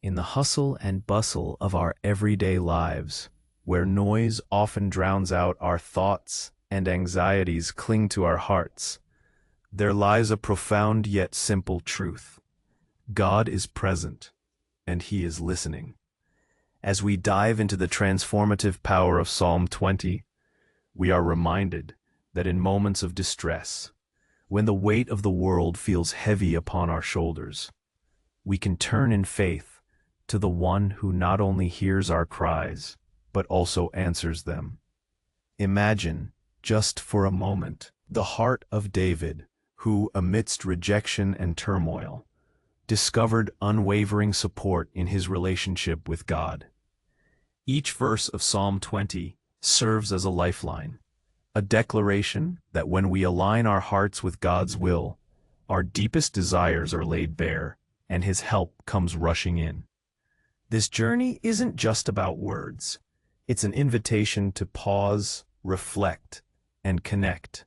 In the hustle and bustle of our everyday lives, where noise often drowns out our thoughts and anxieties cling to our hearts, there lies a profound yet simple truth. God is present, and He is listening. As we dive into the transformative power of Psalm 20, we are reminded that in moments of distress, when the weight of the world feels heavy upon our shoulders, we can turn in faith to the one who not only hears our cries, but also answers them. Imagine, just for a moment, the heart of David, who, amidst rejection and turmoil, discovered unwavering support in his relationship with God. Each verse of Psalm 20 serves as a lifeline, a declaration that when we align our hearts with God's will, our deepest desires are laid bare, and His help comes rushing in. This journey isn't just about words. It's an invitation to pause, reflect, and connect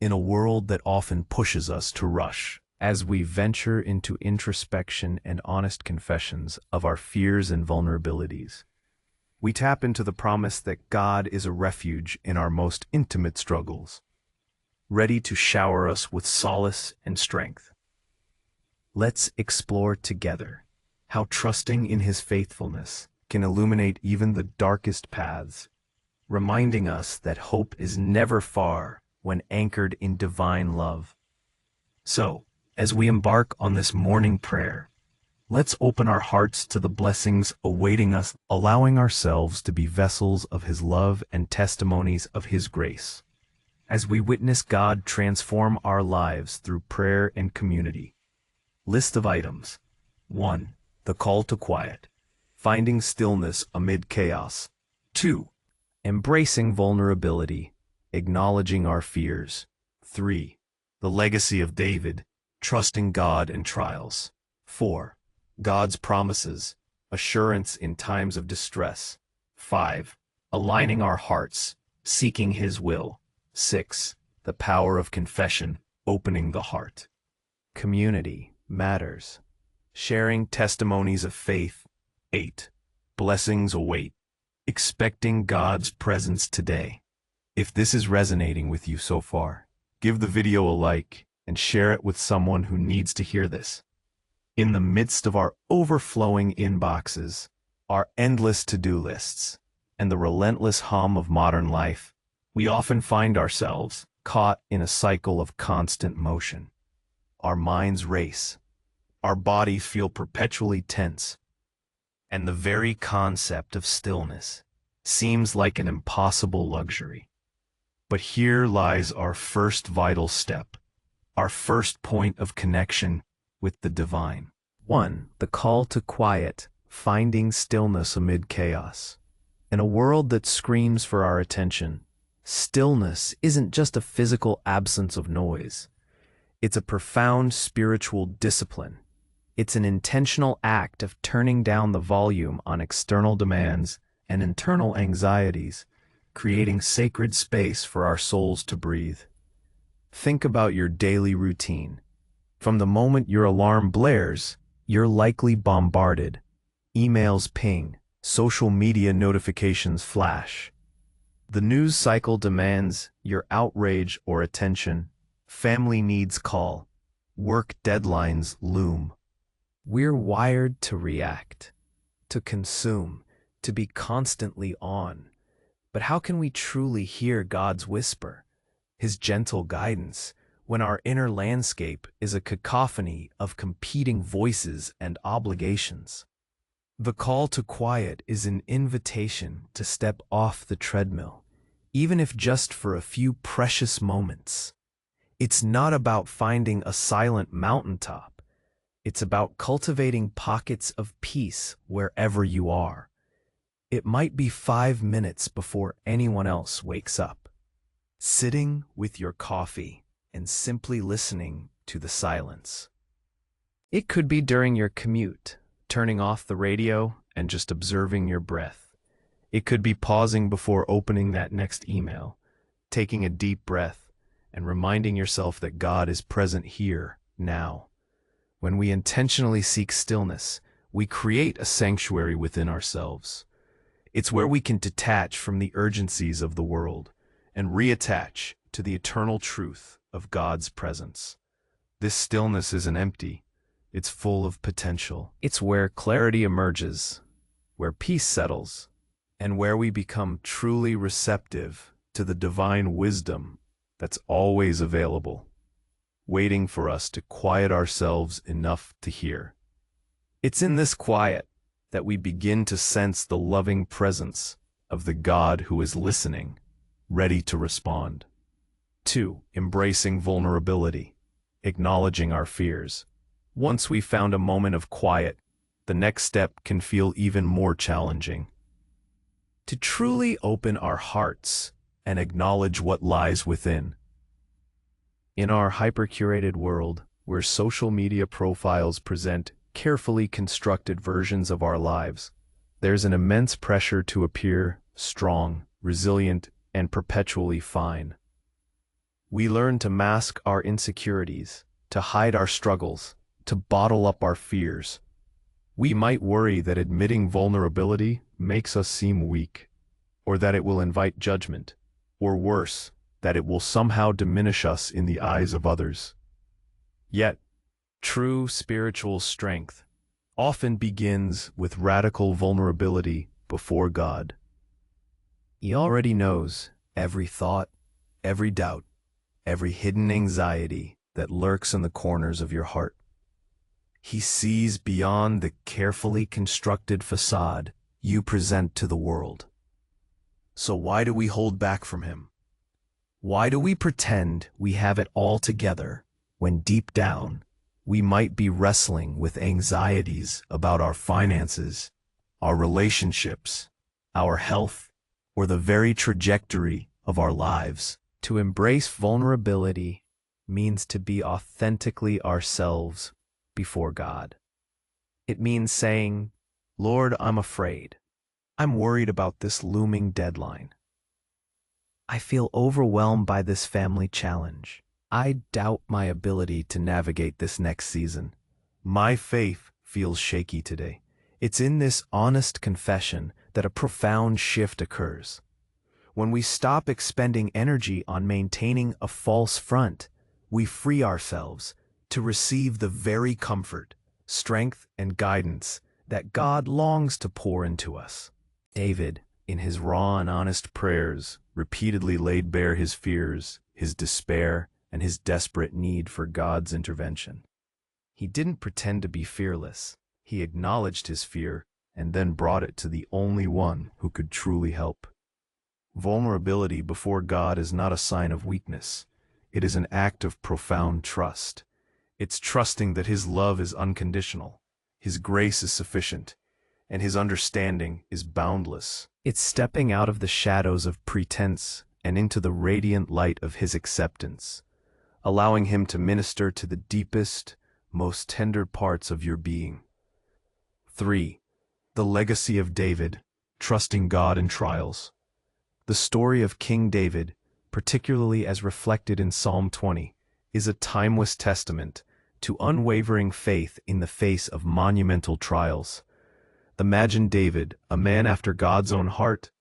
in a world that often pushes us to rush. As we venture into introspection and honest confessions of our fears and vulnerabilities, we tap into the promise that God is a refuge in our most intimate struggles, ready to shower us with solace and strength. Let's explore together how trusting in His faithfulness can illuminate even the darkest paths, reminding us that hope is never far when anchored in divine love. So, as we embark on this morning prayer, let's open our hearts to the blessings awaiting us, allowing ourselves to be vessels of His love and testimonies of His grace, as we witness God transform our lives through prayer and community. List of items. 1. The call to quiet, finding stillness amid chaos. 2. Embracing vulnerability, acknowledging our fears. 3. The legacy of David, trusting God in trials. 4. God's promises, assurance in times of distress. 5. Aligning our hearts, seeking His will. 6. The power of confession, opening the heart. Community matters. Sharing testimonies of faith. 8. Blessings await, expecting God's presence today. If this is resonating with you so far, give the video a like and share it with someone who needs to hear this. In the midst of our overflowing inboxes, our endless to-do lists, and the relentless hum of modern life, we often find ourselves caught in a cycle of constant motion. Our minds race, our bodies feel perpetually tense, and the very concept of stillness seems like an impossible luxury. But here lies our first vital step, our first point of connection with the divine. 1. The call to quiet, finding stillness amid chaos. In a world that screams for our attention, stillness isn't just a physical absence of noise. It's a profound spiritual discipline. It's an intentional act of turning down the volume on external demands and internal anxieties, creating sacred space for our souls to breathe. Think about your daily routine. From the moment your alarm blares, you're likely bombarded. Emails ping, social media notifications flash. The news cycle demands your outrage or attention. Family needs call. Work deadlines loom. We're wired to react, to consume, to be constantly on. But how can we truly hear God's whisper, His gentle guidance, when our inner landscape is a cacophony of competing voices and obligations? The call to quiet is an invitation to step off the treadmill, even if just for a few precious moments. It's not about finding a silent mountaintop. It's about cultivating pockets of peace wherever you are. It might be 5 minutes before anyone else wakes up, sitting with your coffee and simply listening to the silence. It could be during your commute, turning off the radio and just observing your breath. It could be pausing before opening that next email, taking a deep breath, and reminding yourself that God is present here, now. When we intentionally seek stillness, we create a sanctuary within ourselves. It's where we can detach from the urgencies of the world and reattach to the eternal truth of God's presence. This stillness isn't empty. It's full of potential. It's where clarity emerges, where peace settles, and where we become truly receptive to the divine wisdom that's always available, waiting for us to quiet ourselves enough to hear. It's in this quiet that we begin to sense the loving presence of the God who is listening, ready to respond. 2. Embracing vulnerability, acknowledging our fears. Once we've found a moment of quiet, the next step can feel even more challenging. To truly open our hearts and acknowledge what lies within. In our hyper-curated world, where social media profiles present carefully constructed versions of our lives, there's an immense pressure to appear strong, resilient, and perpetually fine. We learn to mask our insecurities, to hide our struggles, to bottle up our fears. We might worry that admitting vulnerability makes us seem weak, or that it will invite judgment, or worse, that it will somehow diminish us in the eyes of others. Yet, true spiritual strength often begins with radical vulnerability before God. He already knows every thought, every doubt, every hidden anxiety that lurks in the corners of your heart. He sees beyond the carefully constructed facade you present to the world. So why do we hold back from him? Why do we pretend we have it all together when deep down we might be wrestling with anxieties about our finances, our relationships, our health, or the very trajectory of our lives? To embrace vulnerability means to be authentically ourselves before God. It means saying, "Lord, I'm afraid. I'm worried about this looming deadline. I feel overwhelmed by this family challenge. I doubt my ability to navigate this next season. My faith feels shaky today." It's in this honest confession that a profound shift occurs. When we stop expending energy on maintaining a false front, we free ourselves to receive the very comfort, strength, and guidance that God longs to pour into us. David, in his raw and honest prayers, repeatedly laid bare his fears, his despair, and his desperate need for God's intervention. He didn't pretend to be fearless. He acknowledged his fear and then brought it to the only one who could truly help. Vulnerability before God is not a sign of weakness. It is an act of profound trust. It's trusting that His love is unconditional, His grace is sufficient, and His understanding is boundless. It's stepping out of the shadows of pretense and into the radiant light of His acceptance, allowing Him to minister to the deepest, most tender parts of your being. 3. The legacy of David, trusting God in trials. The story of King David, particularly as reflected in Psalm 20, is a timeless testament to unwavering faith in the face of monumental trials. Imagine David, a man after God's own heart,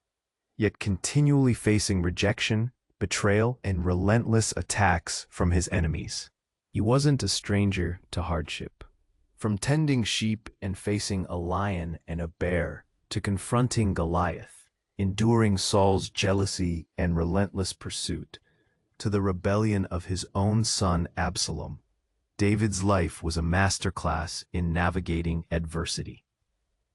yet continually facing rejection, betrayal, and relentless attacks from his enemies. He wasn't a stranger to hardship. From tending sheep and facing a lion and a bear to confronting Goliath, enduring Saul's jealousy and relentless pursuit, to the rebellion of his own son Absalom, David's life was a masterclass in navigating adversity.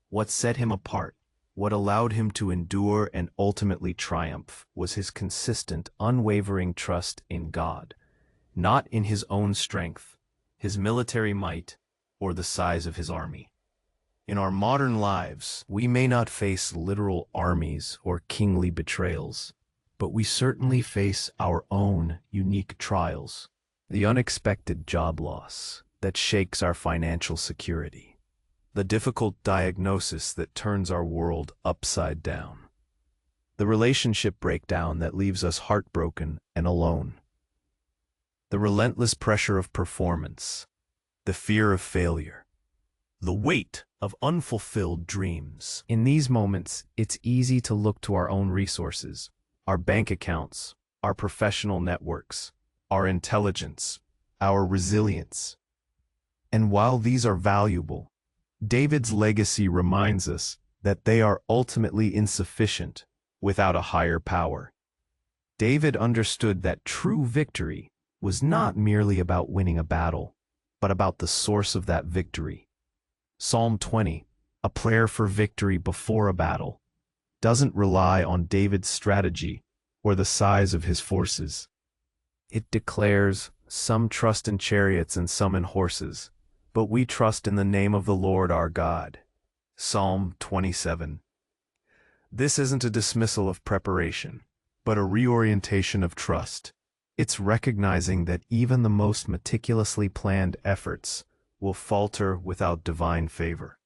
What set him apart, what allowed him to endure and ultimately triumph, was his consistent, unwavering trust in God, not in his own strength, his military might, or the size of his army. In our modern lives, we may not face literal armies or kingly betrayals, but we certainly face our own unique trials. The unexpected job loss that shakes our financial security. The difficult diagnosis that turns our world upside down. The relationship breakdown that leaves us heartbroken and alone. The relentless pressure of performance. The fear of failure. The weight of unfulfilled dreams. In these moments, it's easy to look to our own resources, Our bank accounts, our professional networks, our intelligence, our resilience. And while these are valuable, David's legacy reminds us that they are ultimately insufficient without a higher power. David understood that true victory was not merely about winning a battle, but about the source of that victory. Psalm 20, a prayer for victory before a battle, doesn't rely on David's strategy or the size of his forces. It declares, "Some trust in chariots and some in horses, but we trust in the name of the Lord our God." Psalm 27. This isn't a dismissal of preparation, but a reorientation of trust. It's recognizing that even the most meticulously planned efforts will falter without divine favor.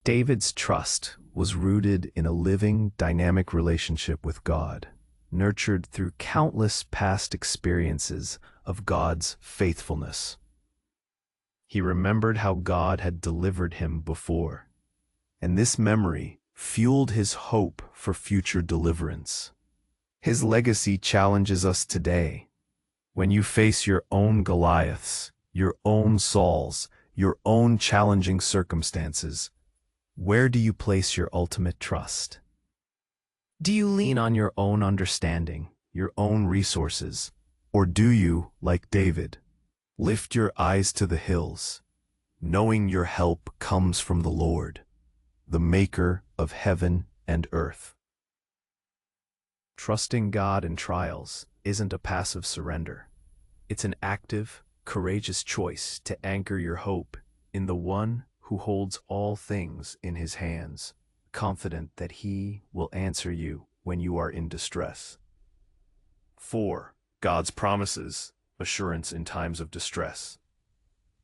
David's trust was rooted in a living, dynamic relationship with God, nurtured through countless past experiences of God's faithfulness. He remembered how God had delivered him before, and this memory fueled his hope for future deliverance. His legacy challenges us today. When you face your own Goliaths, your own Sauls, your own challenging circumstances, where do you place your ultimate trust? Do you lean on your own understanding, your own resources, or do you, like David, lift your eyes to the hills, knowing your help comes from the Lord, the maker of heaven and earth? Trusting God in trials isn't a passive surrender. It's an active, courageous choice to anchor your hope in the one who holds all things in his hands, confident that he will answer you when you are in distress. 4. God's promises, assurance in times of distress.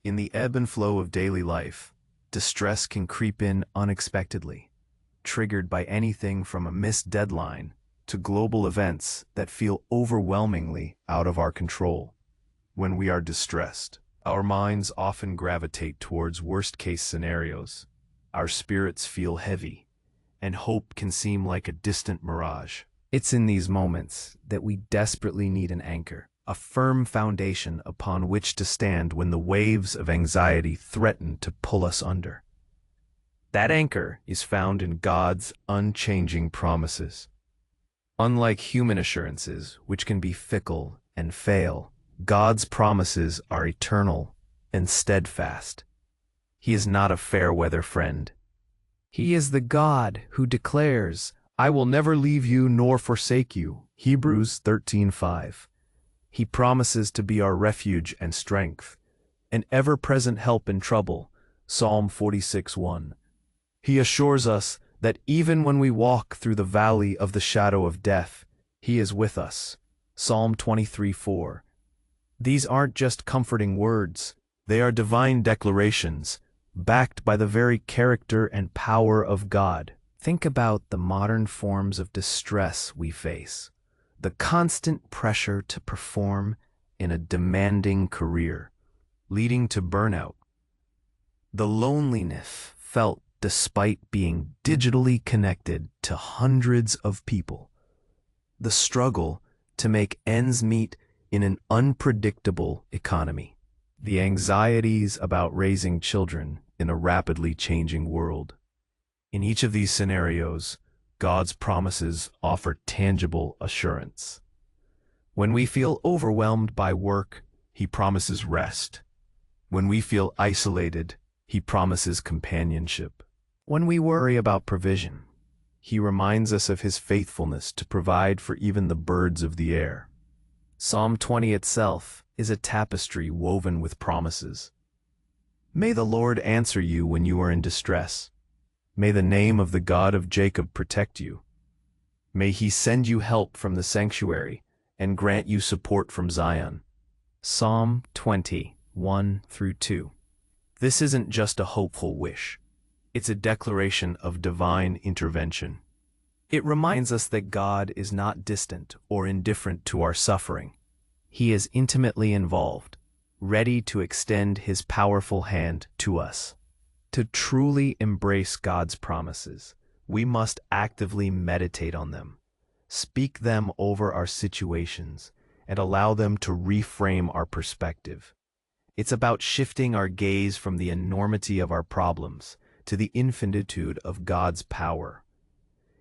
In the ebb and flow of daily life, distress can creep in unexpectedly, triggered by anything from a missed deadline to global events that feel overwhelmingly out of our control. When we are distressed, our minds often gravitate towards worst-case scenarios. Our spirits feel heavy, and hope can seem like a distant mirage. It's in these moments that we desperately need an anchor, a firm foundation upon which to stand when the waves of anxiety threaten to pull us under. That anchor is found in God's unchanging promises. Unlike human assurances, which can be fickle and fail, God's promises are eternal and steadfast. He is not a fair-weather friend. He is the God who declares, "I will never leave you nor forsake you." Hebrews 13:5. He promises to be our refuge and strength, an ever-present help in trouble. Psalm 46:1. He assures us that even when we walk through the valley of the shadow of death, He is with us. Psalm 23:4. These aren't just comforting words, they are divine declarations, backed by the very character and power of God. Think about the modern forms of distress we face, the constant pressure to perform in a demanding career, leading to burnout. The loneliness felt despite being digitally connected to hundreds of people. The struggle to make ends meet in an unpredictable economy. The anxieties about raising children in a rapidly changing world. In each of these scenarios, God's promises offer tangible assurance. When we feel overwhelmed by work, He promises rest. When we feel isolated, He promises companionship. When we worry about provision, He reminds us of His faithfulness to provide for even the birds of the air. Psalm 20 itself is a tapestry woven with promises. May the Lord answer you when you are in distress. May the name of the God of Jacob protect you. May He send you help from the sanctuary and grant you support from Zion. Psalm 20, 1-2. This isn't just a hopeful wish. It's a declaration of divine intervention. It reminds us that God is not distant or indifferent to our suffering. He is intimately involved, ready to extend His powerful hand to us. To truly embrace God's promises, we must actively meditate on them, speak them over our situations, and allow them to reframe our perspective. It's about shifting our gaze from the enormity of our problems to the infinitude of God's power.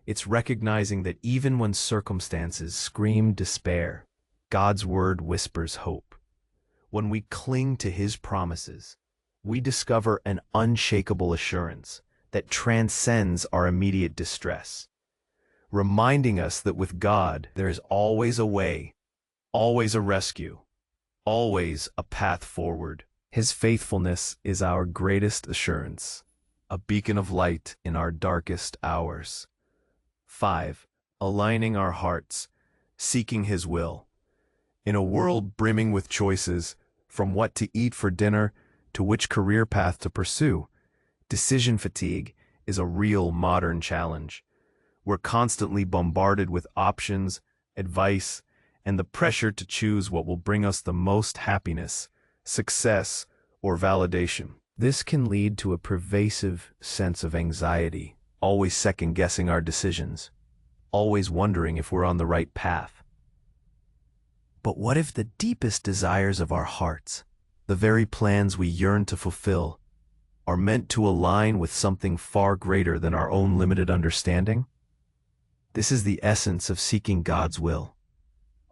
It's recognizing that even when circumstances scream despair, God's word whispers hope. When we cling to His promises, we discover an unshakable assurance that transcends our immediate distress, reminding us that with God there is always a way, always a rescue, always a path forward. His faithfulness is our greatest assurance, a beacon of light in our darkest hours. 5. Aligning our hearts, seeking His will. In a world brimming with choices, from what to eat for dinner to which career path to pursue, decision fatigue is a real modern challenge. We're constantly bombarded with options, advice, and the pressure to choose what will bring us the most happiness, success, or validation. This can lead to a pervasive sense of anxiety, always second-guessing our decisions, always wondering if we're on the right path. But what if the deepest desires of our hearts, the very plans we yearn to fulfill, are meant to align with something far greater than our own limited understanding? This is the essence of seeking God's will.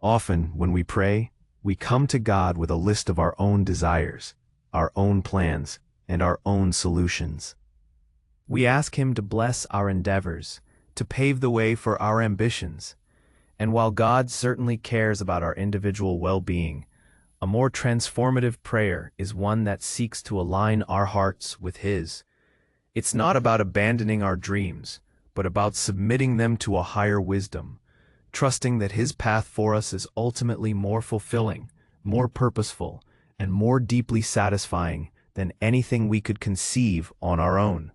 Often, when we pray, we come to God with a list of our own desires, our own plans, and our own solutions. We ask Him to bless our endeavors, to pave the way for our ambitions. And while God certainly cares about our individual well-being, a more transformative prayer is one that seeks to align our hearts with His. It's not about abandoning our dreams, but about submitting them to a higher wisdom, trusting that His path for us is ultimately more fulfilling, more purposeful, and more deeply satisfying than anything we could conceive on our own.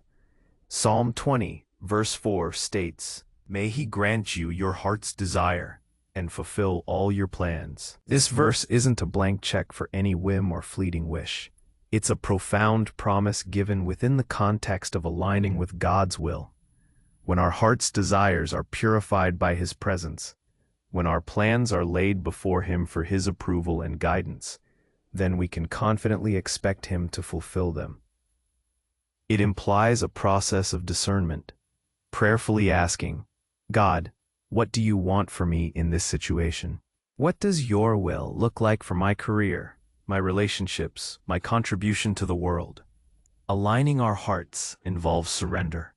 Psalm 20, verse 4 states, "May He grant you your heart's desire and fulfill all your plans." This verse isn't a blank check for any whim or fleeting wish. It's a profound promise given within the context of aligning with God's will. When our heart's desires are purified by His presence, when our plans are laid before Him for His approval and guidance, then we can confidently expect Him to fulfill them. It implies a process of discernment, prayerfully asking, "God, what do you want for me in this situation? What does your will look like for my career, my relationships, my contribution to the world?" Aligning our hearts involves surrender.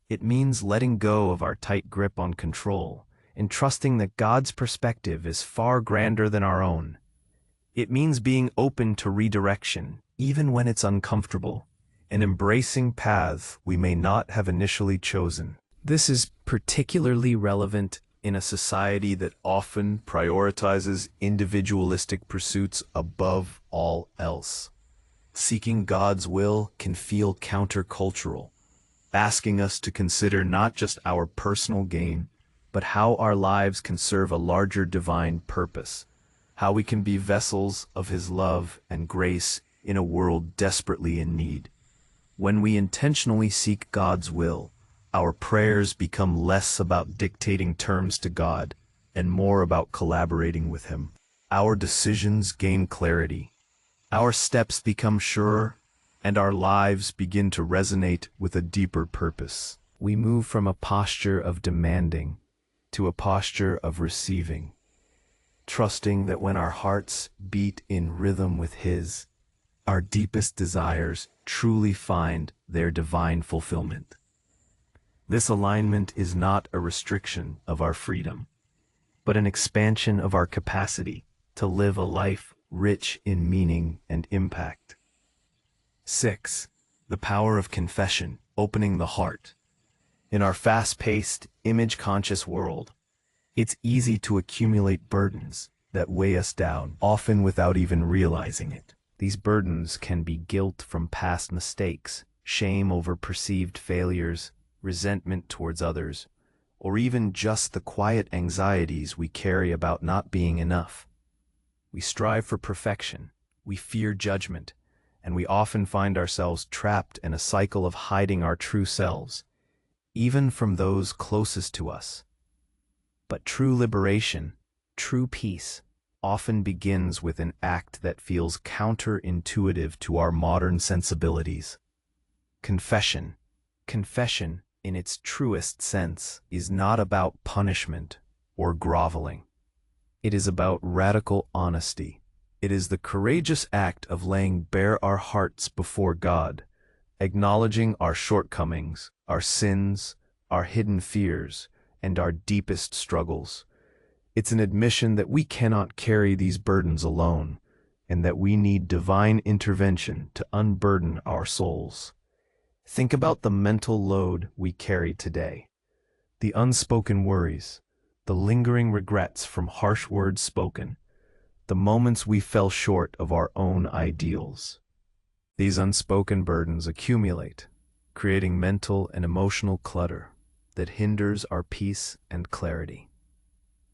It means letting go of our tight grip on control and trusting that God's perspective is far grander than our own. It means being open to redirection, even when it's uncomfortable, and embracing paths we may not have initially chosen. This is particularly relevant in a society that often prioritizes individualistic pursuits above all else. Seeking God's will can feel countercultural, asking us to consider not just our personal gain, but how our lives can serve a larger divine purpose, how we can be vessels of His love and grace in a world desperately in need. When we intentionally seek God's will, our prayers become less about dictating terms to God and more about collaborating with Him. Our decisions gain clarity, our steps become surer, and our lives begin to resonate with a deeper purpose. We move from a posture of demanding to a posture of receiving, trusting that when our hearts beat in rhythm with His, our deepest desires truly find their divine fulfillment. This alignment is not a restriction of our freedom, but an expansion of our capacity to live a life rich in meaning and impact. 6. The power of confession, opening the heart. In our fast-paced, image-conscious world, it's easy to accumulate burdens that weigh us down, often without even realizing it. These burdens can be guilt from past mistakes, shame over perceived failures, resentment towards others, or even just the quiet anxieties we carry about not being enough. We strive for perfection, we fear judgment, and we often find ourselves trapped in a cycle of hiding our true selves, even from those closest to us. But true liberation, true peace, often begins with an act that feels counterintuitive to our modern sensibilities. Confession. Confession, in its truest sense, is not about punishment or groveling. It is about radical honesty. It is the courageous act of laying bare our hearts before God, acknowledging our shortcomings, our sins, our hidden fears, and our deepest struggles. It's an admission that we cannot carry these burdens alone, and that we need divine intervention to unburden our souls. Think about the mental load we carry today, the unspoken worries, the lingering regrets from harsh words spoken, the moments we fell short of our own ideals. These unspoken burdens accumulate, creating mental and emotional clutter that hinders our peace and clarity.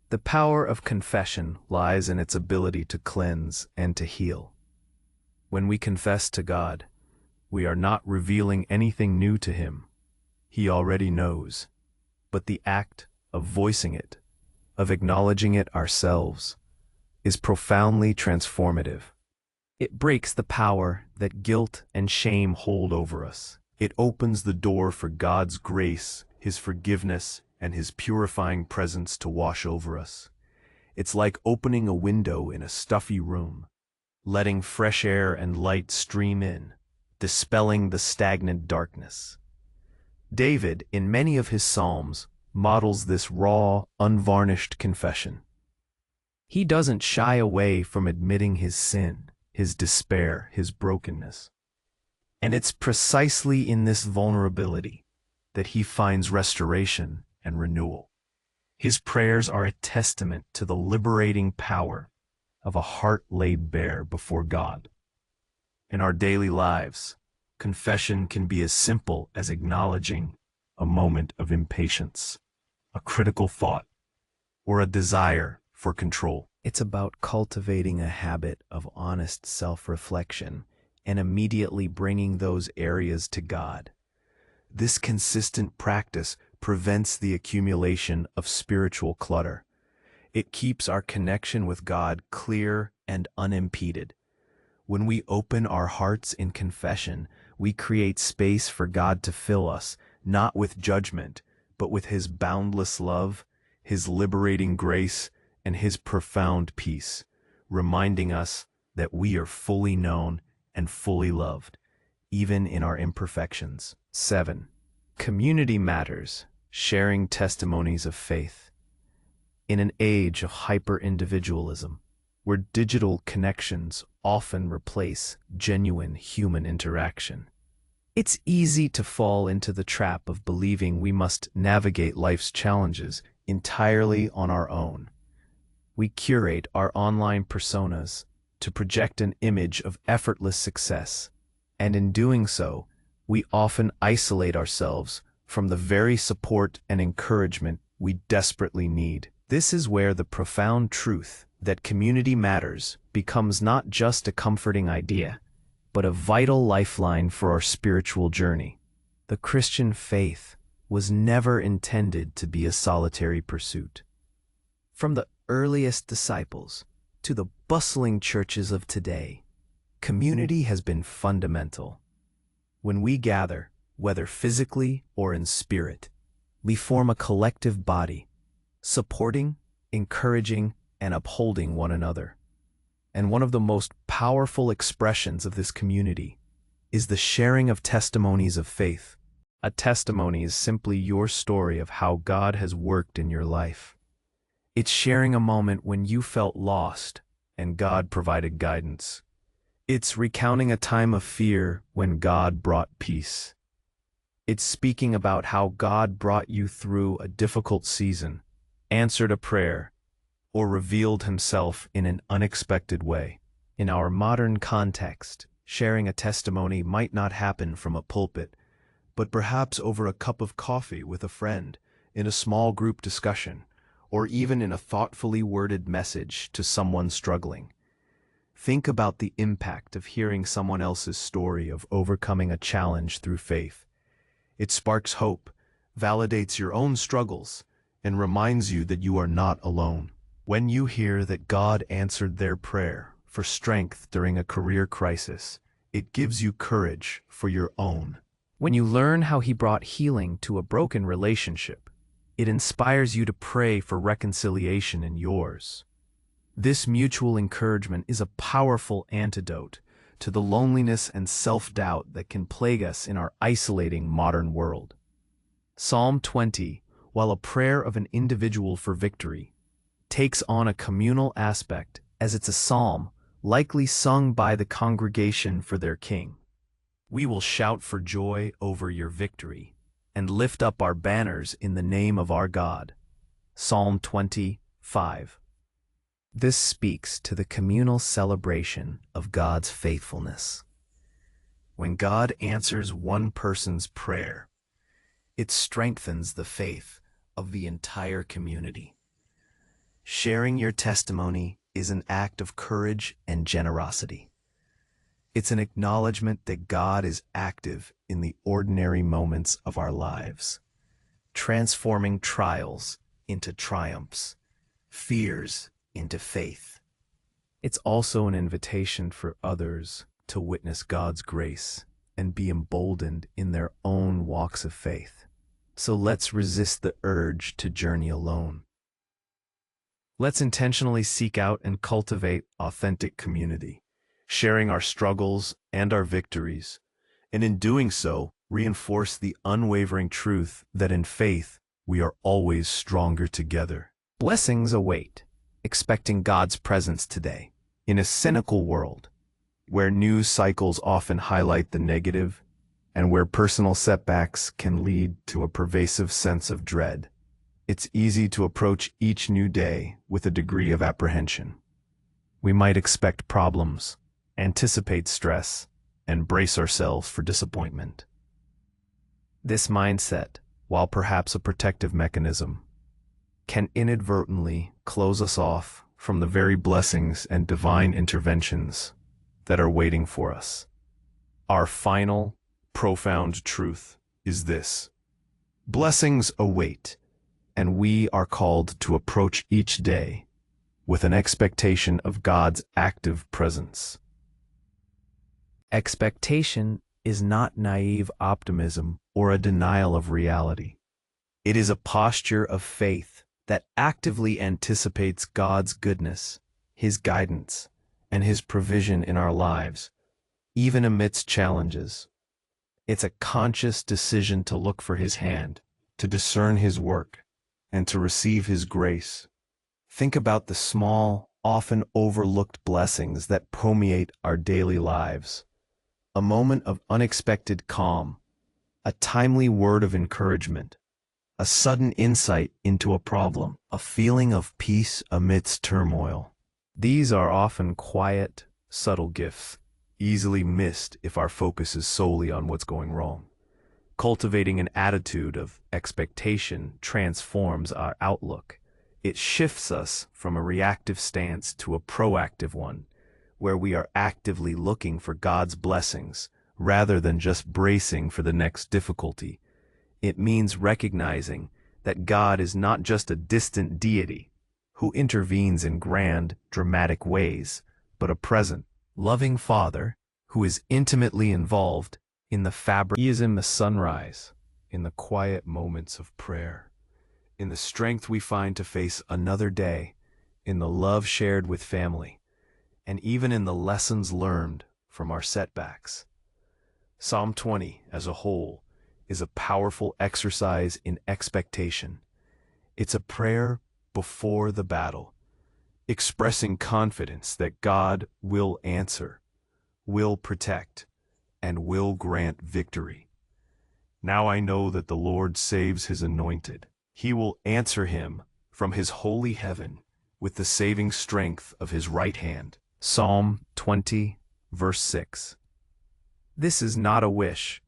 The power of confession lies in its ability to cleanse and to heal. When we confess to God, we are not revealing anything new to Him. He already knows. But the act of voicing it, of acknowledging it ourselves, is profoundly transformative. It breaks the power that guilt and shame hold over us. It opens the door for God's grace, His forgiveness, and His purifying presence to wash over us. It's like opening a window in a stuffy room, letting fresh air and light stream in, dispelling the stagnant darkness. David, in many of his psalms, models this raw, unvarnished confession. He doesn't shy away from admitting his sin, his despair, his brokenness. And it's precisely in this vulnerability that he finds restoration and renewal. His prayers are a testament to the liberating power of a heart laid bare before God. In our daily lives, confession can be as simple as acknowledging a moment of impatience, a critical thought, or a desire for control. It's about cultivating a habit of honest self-reflection and immediately bringing those areas to God. This consistent practice prevents the accumulation of spiritual clutter. It keeps our connection with God clear and unimpeded. When we open our hearts in confession, we create space for God to fill us, not with judgment, but with His boundless love, His liberating grace, and His profound peace, reminding us that we are fully known and fully loved, even in our imperfections. 7. Community matters, sharing testimonies of faith. In an age of hyper-individualism, where digital connections often replace genuine human interaction, it's easy to fall into the trap of believing we must navigate life's challenges entirely on our own. We curate our online personas to project an image of effortless success, and in doing so, we often isolate ourselves from the very support and encouragement we desperately need. This is where the profound truth that community matters becomes not just a comforting idea, but a vital lifeline for our spiritual journey. The Christian faith was never intended to be a solitary pursuit. From the earliest disciples to the bustling churches of today, community has been fundamental. When we gather, whether physically or in spirit, we form a collective body, supporting, encouraging, and upholding one another. And one of the most powerful expressions of this community is the sharing of testimonies of faith. A testimony is simply your story of how God has worked in your life. It's sharing a moment when you felt lost and God provided guidance. It's recounting a time of fear when God brought peace. It's speaking about how God brought you through a difficult season, answered a prayer, or revealed Himself in an unexpected way. In our modern context, sharing a testimony might not happen from a pulpit, but perhaps over a cup of coffee with a friend, in a small group discussion, or even in a thoughtfully worded message to someone struggling. Think about the impact of hearing someone else's story of overcoming a challenge through faith. It sparks hope, validates your own struggles, and reminds you that you are not alone. When you hear that God answered their prayer for strength during a career crisis, it gives you courage for your own. When you learn how He brought healing to a broken relationship, it inspires you to pray for reconciliation in yours. This mutual encouragement is a powerful antidote to the loneliness and self-doubt that can plague us in our isolating modern world. Psalm 20, while a prayer of an individual for victory, takes on a communal aspect as it's a psalm likely sung by the congregation for their king. We will shout for joy over your victory and lift up our banners in the name of our God. Psalm 25. This speaks to the communal celebration of God's faithfulness. When God answers one person's prayer, it strengthens the faith of the entire community. Sharing your testimony is an act of courage and generosity. It's an acknowledgement that God is active in the ordinary moments of our lives, transforming trials into triumphs, fears into faith. It's also an invitation for others to witness God's grace and be emboldened in their own walks of faith. So let's resist the urge to journey alone. Let's intentionally seek out and cultivate authentic community, sharing our struggles and our victories, and in doing so, reinforce the unwavering truth that in faith we are always stronger together. Blessings await, expecting God's presence today. In a cynical world, where news cycles often highlight the negative, and where personal setbacks can lead to a pervasive sense of dread, it's easy to approach each new day with a degree of apprehension. We might expect problems, anticipate stress, and brace ourselves for disappointment. This mindset, while perhaps a protective mechanism, can inadvertently close us off from the very blessings and divine interventions that are waiting for us. Our final, profound truth is this: blessings await, and we are called to approach each day with an expectation of God's active presence. Expectation is not naive optimism or a denial of reality. It is a posture of faith that actively anticipates God's goodness, His guidance, and His provision in our lives, even amidst challenges. It's a conscious decision to look for His hand, to discern His work, and to receive His grace. Think about the small, often overlooked blessings that permeate our daily lives. A moment of unexpected calm, a timely word of encouragement, a sudden insight into a problem, a feeling of peace amidst turmoil. These are often quiet, subtle gifts, easily missed if our focus is solely on what's going wrong. Cultivating an attitude of expectation transforms our outlook. It shifts us from a reactive stance to a proactive one, where we are actively looking for God's blessings rather than just bracing for the next difficulty. It means recognizing that God is not just a distant deity who intervenes in grand, dramatic ways, but a present, loving Father who is intimately involved in the fabric. He is in the sunrise, in the quiet moments of prayer, in the strength we find to face another day, in the love shared with family, and even in the lessons learned from our setbacks. Psalm 20, as a whole, is a powerful exercise in expectation. It's a prayer before the battle, expressing confidence that God will answer, will protect, and will grant victory. Now I know that the Lord saves His anointed. He will answer him from His holy heaven with the saving strength of His right hand. Psalm 20, verse 6. This is not a wish.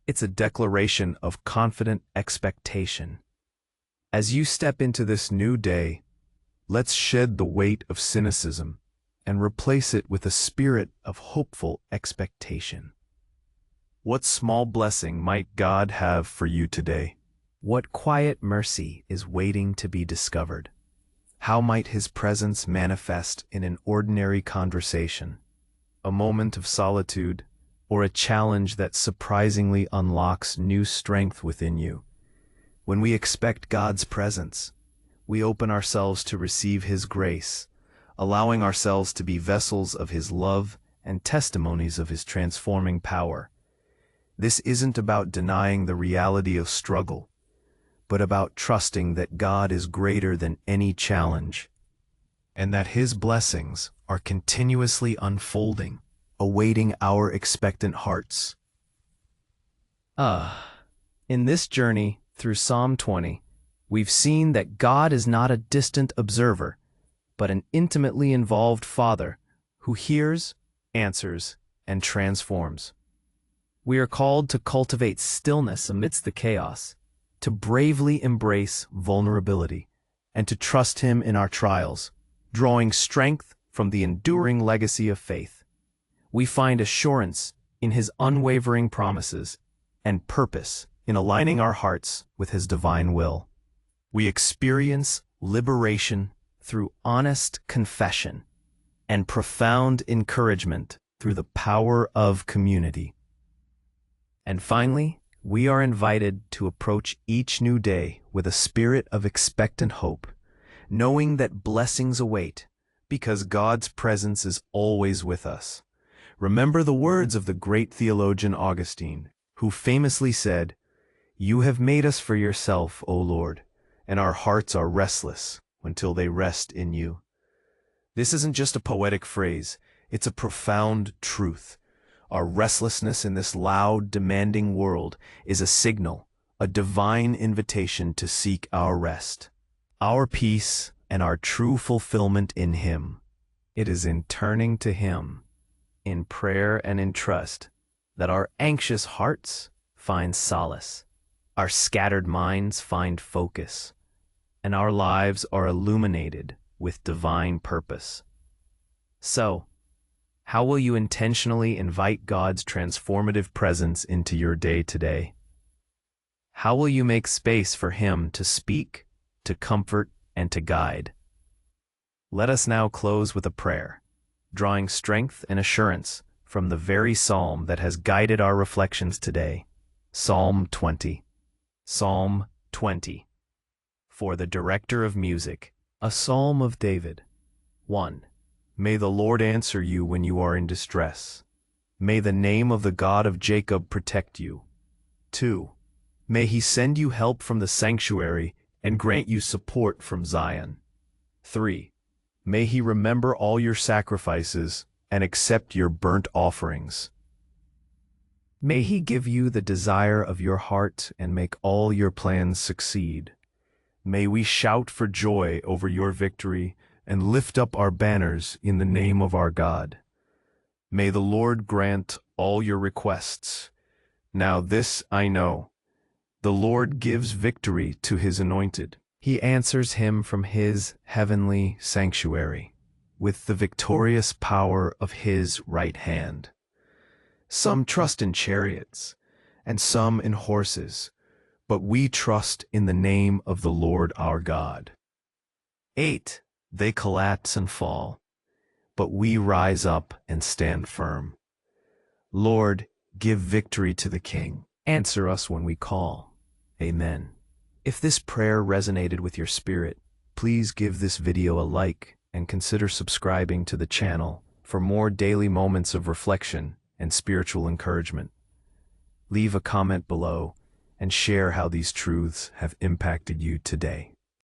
It's a declaration of confident expectation. As you step into this new day, let's shed the weight of cynicism and replace it with a spirit of hopeful expectation. What small blessing might God have for you today? What quiet mercy is waiting to be discovered? How might His presence manifest in an ordinary conversation, a moment of solitude, or a challenge that surprisingly unlocks new strength within you? When we expect God's presence, we open ourselves to receive His grace, allowing ourselves to be vessels of His love and testimonies of His transforming power. This isn't about denying the reality of struggle, but about trusting that God is greater than any challenge, and that His blessings are continuously unfolding, awaiting our expectant hearts. In this journey through Psalm 20, we've seen that God is not a distant observer, but an intimately involved Father who hears, answers, and transforms. We are called to cultivate stillness amidst the chaos, to bravely embrace vulnerability, and to trust Him in our trials, drawing strength from the enduring legacy of faith. We find assurance in His unwavering promises and purpose in aligning our hearts with His divine will. We experience liberation through honest confession and profound encouragement through the power of community. And finally, we are invited to approach each new day with a spirit of expectant hope, knowing that blessings await because God's presence is always with us. Remember the words of the great theologian Augustine, who famously said, "You have made us for yourself, O Lord, and our hearts are restless until they rest in you." This isn't just a poetic phrase, it's a profound truth. Our restlessness in this loud, demanding world is a signal, a divine invitation to seek our rest, our peace, and our true fulfillment in Him. It is in turning to Him, in prayer and in trust, that our anxious hearts find solace, our scattered minds find focus, and our lives are illuminated with divine purpose. So, how will you intentionally invite God's transformative presence into your day today? How will you make space for Him to speak, to comfort, and to guide? Let us now close with a prayer, drawing strength and assurance from the very psalm that has guided our reflections today, Psalm 20. Psalm 20. For the director of music, a psalm of David. 1. May the Lord answer you when you are in distress. May the name of the God of Jacob protect you. 2. May He send you help from the sanctuary and grant you support from Zion. 3. May He remember all your sacrifices and accept your burnt offerings. May He give you the desire of your heart and make all your plans succeed. May we shout for joy over your victory and lift up our banners in the name of our God. May the Lord grant all your requests. Now this I know, the Lord gives victory to His anointed. He answers him from His heavenly sanctuary with the victorious power of His right hand. Some trust in chariots, and some in horses, but we trust in the name of the Lord our God. 8. They collapse and fall, but we rise up and stand firm. Lord, give victory to the King. Answer us when we call. Amen. If this prayer resonated with your spirit, please give this video a like and consider subscribing to the channel for more daily moments of reflection and spiritual encouragement. Leave a comment below and share how these truths have impacted you today.